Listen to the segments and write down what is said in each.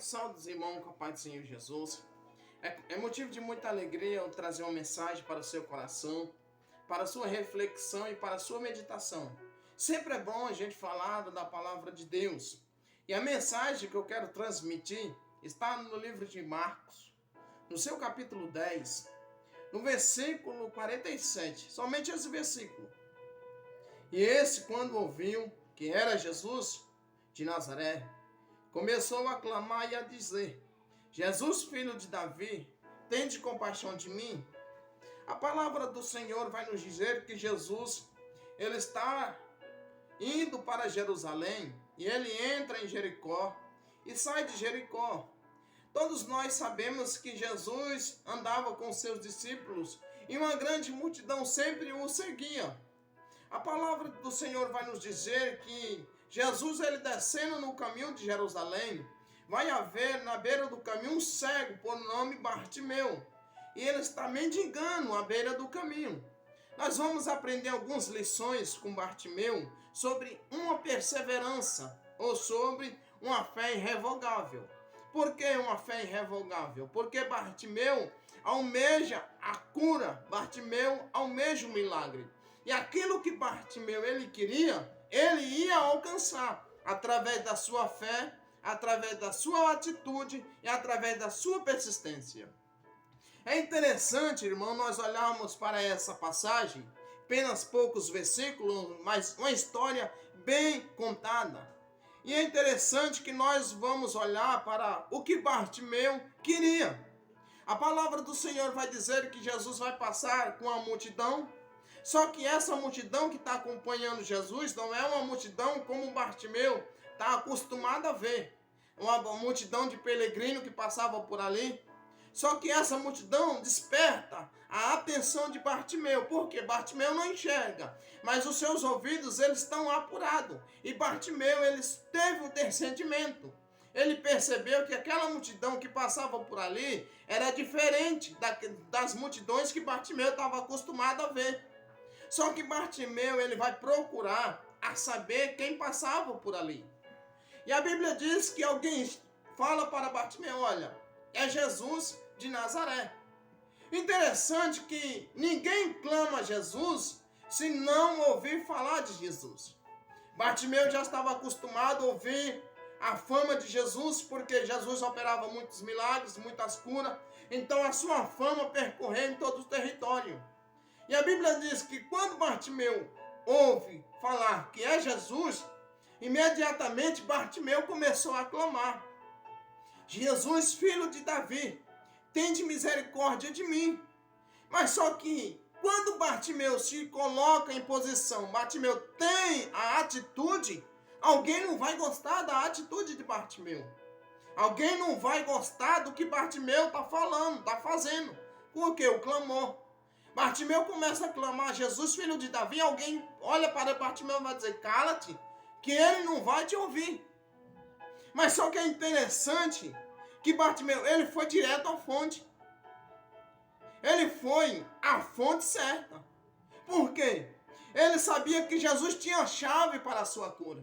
Saudos, irmão, com a paz do Senhor Jesus. É motivo de muita alegria eu trazer uma mensagem para o seu coração, para a sua reflexão e para a sua meditação. Sempre é bom a gente falar da palavra de Deus. E a mensagem que eu quero transmitir está no livro de Marcos, no seu capítulo 10, no versículo 47. Somente esse versículo. E esse, quando ouviu que era Jesus de Nazaré, começou a clamar e a dizer: Jesus, filho de Davi, tende compaixão de mim. A palavra do Senhor vai nos dizer que Jesus, ele está indo para Jerusalém e ele entra em Jericó e sai de Jericó. Todos nós sabemos que Jesus andava com seus discípulos e uma grande multidão sempre o seguia. A palavra do Senhor vai nos dizer que Jesus, ele descendo no caminho de Jerusalém, vai haver na beira do caminho um cego por nome Bartimeu. E ele está mendigando à beira do caminho. Nós vamos aprender algumas lições com Bartimeu sobre uma perseverança ou sobre uma fé irrevogável. Por que uma fé irrevogável? Porque Bartimeu almeja a cura, Bartimeu almeja o milagre. E aquilo que Bartimeu ele queria, ele ia alcançar através da sua fé, através da sua atitude e através da sua persistência. É interessante, irmão, nós olharmos para essa passagem, apenas poucos versículos, mas uma história bem contada. E é interessante que nós vamos olhar para o que Bartimeu queria. A palavra do Senhor vai dizer que Jesus vai passar com a multidão. Só que essa multidão que está acompanhando Jesus não é uma multidão como Bartimeu está acostumado a ver. Uma multidão de peregrino que passava por ali. Só que essa multidão desperta a atenção de Bartimeu. Porque Bartimeu não enxerga, mas os seus ouvidos eles estão apurados. E Bartimeu ele teve o discernimento. Ele percebeu que aquela multidão que passava por ali era diferente das multidões que Bartimeu estava acostumado a ver. Só que Bartimeu ele vai procurar a saber quem passava por ali. E a Bíblia diz que alguém fala para Bartimeu: olha, é Jesus de Nazaré. Interessante que ninguém clama a Jesus se não ouvir falar de Jesus. Bartimeu já estava acostumado a ouvir a fama de Jesus, porque Jesus operava muitos milagres, muitas curas. Então a sua fama percorreu em todo o território. E a Bíblia diz que quando Bartimeu ouve falar que é Jesus, imediatamente Bartimeu começou a clamar: Jesus, filho de Davi, tende misericórdia de mim. Mas só que quando Bartimeu se coloca em posição, Bartimeu tem a atitude, alguém não vai gostar da atitude de Bartimeu. Alguém não vai gostar do que Bartimeu está falando, está fazendo. Porque o clamor. Bartimeu começa a clamar: Jesus, filho de Davi. Alguém olha para Bartimeu e vai dizer: cala-te, que ele não vai te ouvir. Mas só que é interessante que Bartimeu, ele foi direto à fonte. Ele foi à fonte certa. Por quê? Ele sabia que Jesus tinha a chave para a sua cura.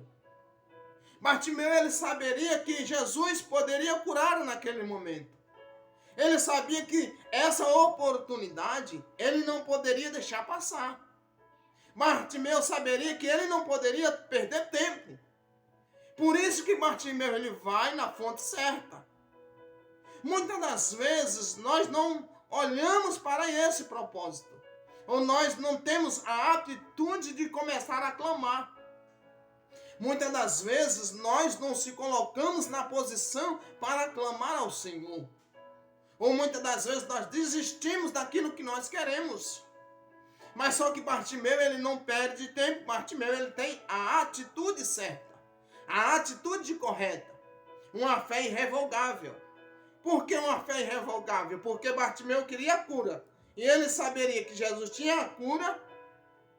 Bartimeu, ele saberia que Jesus poderia curar naquele momento. Ele sabia que essa oportunidade ele não poderia deixar passar. Bartimeu saberia que ele não poderia perder tempo. Por isso que Bartimeu ele vai na fonte certa. Muitas das vezes nós não olhamos para esse propósito. Ou nós não temos a atitude de começar a clamar. Muitas das vezes nós não se colocamos na posição para clamar ao Senhor. Ou muitas das vezes nós desistimos daquilo que nós queremos. Mas só que Bartimeu ele não perde tempo. Bartimeu ele tem a atitude certa. A atitude correta. Uma fé irrevogável. Por que uma fé irrevogável? Porque Bartimeu queria a cura. E ele saberia que Jesus tinha a cura.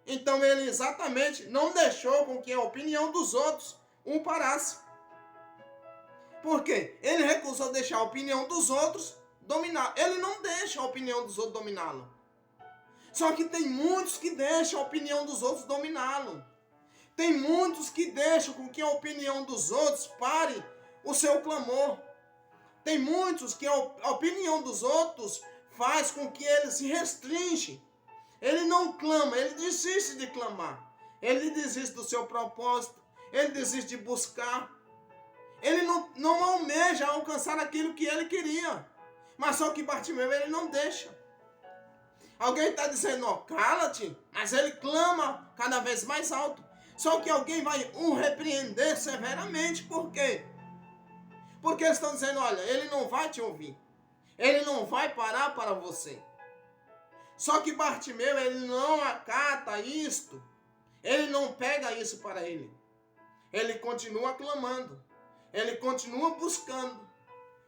Então ele exatamente não deixou com que a opinião dos outros o parasse. Por quê? Ele recusou deixar a opinião dos outros dominar. Ele não deixa a opinião dos outros dominá-lo. Só que tem muitos que deixam a opinião dos outros dominá-lo. Tem muitos que deixam com que a opinião dos outros pare o seu clamor. Tem muitos que a opinião dos outros faz com que ele se restringe. Ele não clama, ele desiste de clamar. Ele desiste do seu propósito. Ele desiste de buscar. Ele não almeja alcançar aquilo que ele queria. Mas só que Bartimeu, ele não deixa. Alguém está dizendo, ó, cala-te. Mas ele clama cada vez mais alto. Só que alguém vai o repreender severamente. Por quê? Porque eles estão dizendo, olha, ele não vai te ouvir. Ele não vai parar para você. Só que Bartimeu, ele não acata isto. Ele não pega isso para ele. Ele continua clamando. Ele continua buscando.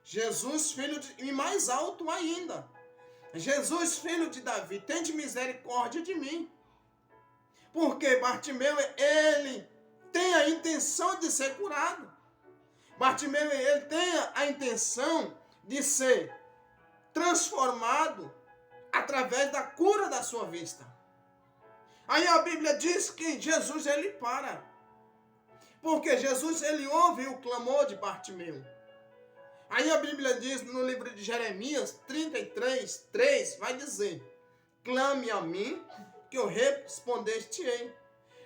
Jesus, filho de... E mais alto ainda. Jesus, filho de Davi, tende misericórdia de mim. Porque Bartimeu, ele tem a intenção de ser curado. Bartimeu, ele tem a intenção de ser transformado através da cura da sua vista. Aí a Bíblia diz que Jesus, ele para. Porque Jesus, ele ouve o clamor de Bartimeu. Aí a Bíblia diz no livro de Jeremias 33, 3, vai dizer: clame a mim, que eu respondeste-ei.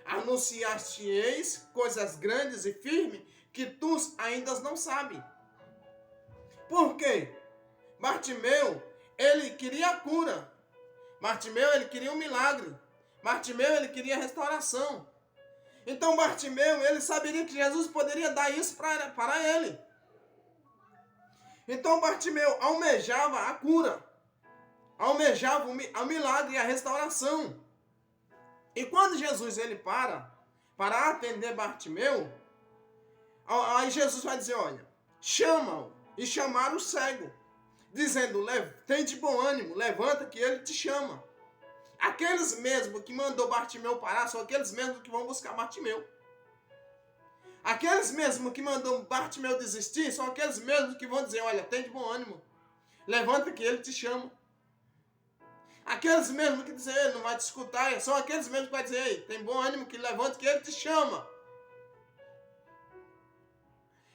Anunciaste-eis coisas grandes e firmes, que tu ainda não sabes. Por quê? Bartimeu, ele queria a cura. Bartimeu, ele queria um milagre. Bartimeu, ele queria restauração. Então Bartimeu, ele saberia que Jesus poderia dar isso para ele. Então Bartimeu almejava a cura. Almejava o milagre e a restauração. E quando Jesus, ele para atender Bartimeu, aí Jesus vai dizer, olha, chama-o. E chamaram o cego, dizendo, tem de bom ânimo, levanta que ele te chama. Aqueles mesmos que mandou Bartimeu parar são aqueles mesmos que vão buscar Bartimeu. Aqueles mesmos que mandou Bartimeu desistir são aqueles mesmos que vão dizer, olha, tem de bom ânimo, levanta que ele te chama. Aqueles mesmos que dizem, ele não vai te escutar, são aqueles mesmos que vão dizer, ei, tem bom ânimo, que levanta que ele te chama.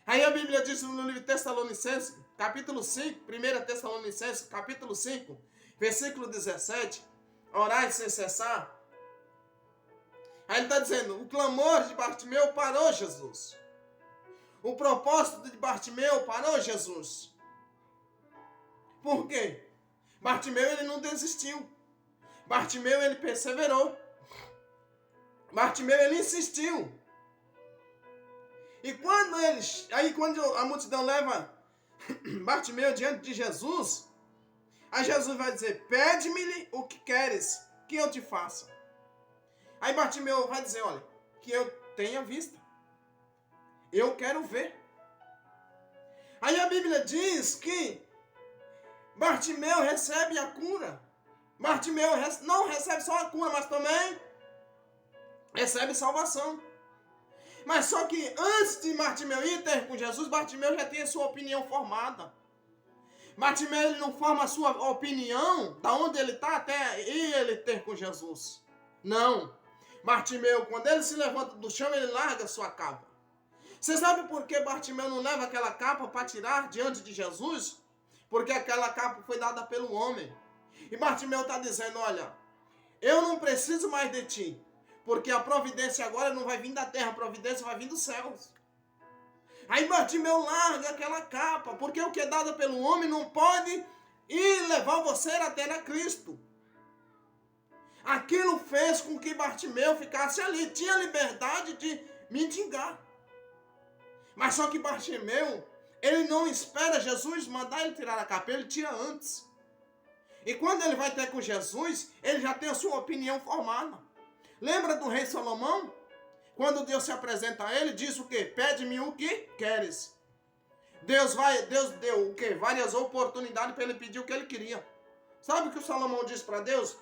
Aí a Bíblia diz no livro de Tessalonicenses, capítulo 5, 1 Tessalonicenses, capítulo 5, versículo 17, orai sem cessar. Aí ele está dizendo, o clamor de Bartimeu parou Jesus. O propósito de Bartimeu parou Jesus. Por quê? Bartimeu, ele não desistiu. Bartimeu, ele perseverou. Bartimeu, ele insistiu. E quando a multidão leva Bartimeu diante de Jesus, aí Jesus vai dizer, pede-me o que queres que eu te faça. Aí Bartimeu vai dizer, olha, que eu tenha vista. Eu quero ver. Aí a Bíblia diz que Bartimeu recebe a cura. Bartimeu não recebe só a cura, mas também recebe salvação. Mas só que antes de Bartimeu ir ter com Jesus, Bartimeu já tem a sua opinião formada. Bartimeu, ele não forma a sua opinião da onde ele está até ele ter com Jesus. Não. Bartimeu, quando ele se levanta do chão, ele larga a sua capa. Você sabe por que Bartimeu não leva aquela capa para tirar diante de Jesus? Porque aquela capa foi dada pelo homem. E Bartimeu está dizendo, olha, eu não preciso mais de ti. Porque a providência agora não vai vir da terra, a providência vai vir dos céus. Aí Bartimeu larga aquela capa, porque o que é dado pelo homem não pode ir levar você até a Cristo. Aquilo fez com que Bartimeu ficasse ali, tinha liberdade de mendigar. Mas só que Bartimeu, ele não espera Jesus mandar ele tirar a capa, ele tira antes. E quando ele vai ter com Jesus, ele já tem a sua opinião formada. Lembra do rei Salomão? Quando Deus se apresenta a ele, diz o quê? Pede-me o que queres. Deus deu o quê? Várias oportunidades para ele pedir o que ele queria. Sabe o que o Salomão disse para Deus?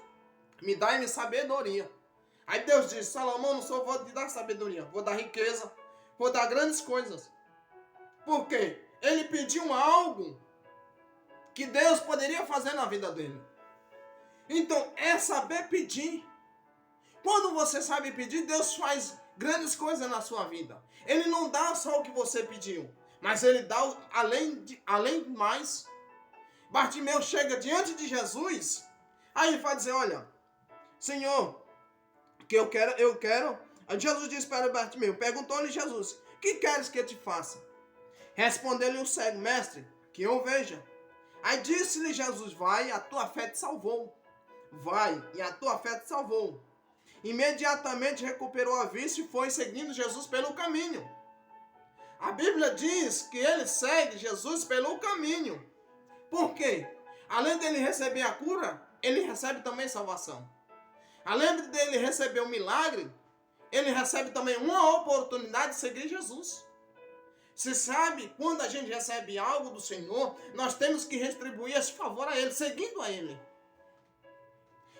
Me dá-me sabedoria. Aí Deus diz, Salomão, não só vou te dar sabedoria, vou dar riqueza, vou dar grandes coisas. Por quê? Ele pediu algo que Deus poderia fazer na vida dele. Então, é saber pedir. Quando você sabe pedir, Deus faz grandes coisas na sua vida. Ele não dá só o que você pediu, Mas ele dá além do mais. Bartimeu chega diante de Jesus, aí ele vai dizer, olha, Senhor, que eu quero. Aí Jesus disse para Bartimeu, perguntou-lhe Jesus, que queres que eu te faça? Respondeu-lhe o cego, mestre, que eu veja. Aí disse-lhe Jesus, vai, a tua fé te salvou. Vai, e a tua fé te salvou. Imediatamente recuperou a vista e foi seguindo Jesus pelo caminho. A Bíblia diz que ele segue Jesus pelo caminho. Por quê? Além dele receber a cura, ele recebe também salvação. Além dele receber o milagre, ele recebe também uma oportunidade de seguir Jesus. Você sabe, quando a gente recebe algo do Senhor, nós temos que retribuir esse favor a Ele, seguindo a Ele.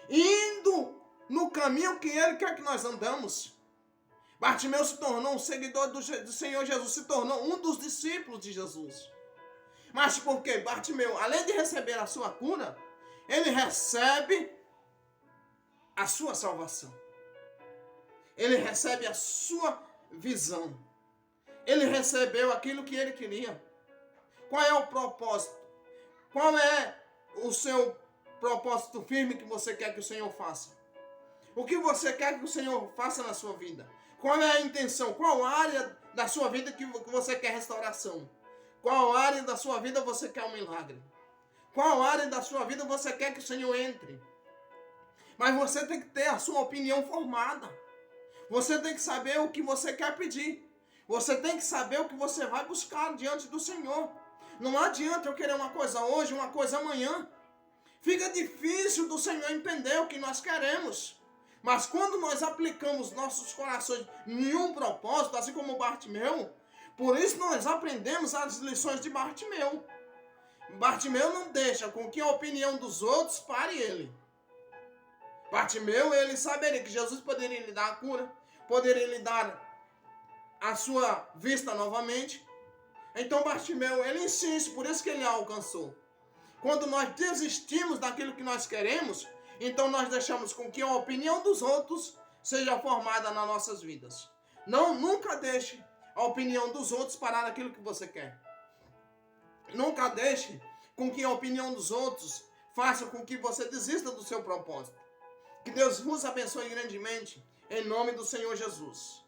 Indo no caminho que Ele quer que nós andamos. Bartimeu se tornou um seguidor do Senhor Jesus, se tornou um dos discípulos de Jesus. Mas por quê? Bartimeu, além de receber a sua cura, ele recebe a sua salvação. Ele recebe a sua visão. Ele recebeu aquilo que ele queria. Qual é o propósito? Qual é o seu propósito firme que você quer que o Senhor faça? O que você quer que o Senhor faça na sua vida? Qual é a intenção? Qual área da sua vida que você quer restauração? Qual área da sua vida você quer um milagre? Qual área da sua vida você quer que o Senhor entre? Mas você tem que ter a sua opinião formada. Você tem que saber o que você quer pedir. Você tem que saber o que você vai buscar diante do Senhor. Não adianta eu querer uma coisa hoje, uma coisa amanhã. Fica difícil do Senhor entender o que nós queremos. Mas quando nós aplicamos nossos corações em um propósito, assim como Bartimeu, por isso nós aprendemos as lições de Bartimeu. Bartimeu não deixa com que a opinião dos outros pare ele. Bartimeu, ele saberia que Jesus poderia lhe dar a cura, poderia lhe dar a sua vista novamente. Então Bartimeu, ele insiste, por isso que ele a alcançou. Quando nós desistimos daquilo que nós queremos, então nós deixamos com que a opinião dos outros seja formada nas nossas vidas. Nunca deixe a opinião dos outros parar naquilo que você quer. Nunca deixe com que a opinião dos outros faça com que você desista do seu propósito. Que Deus vos abençoe grandemente, em nome do Senhor Jesus.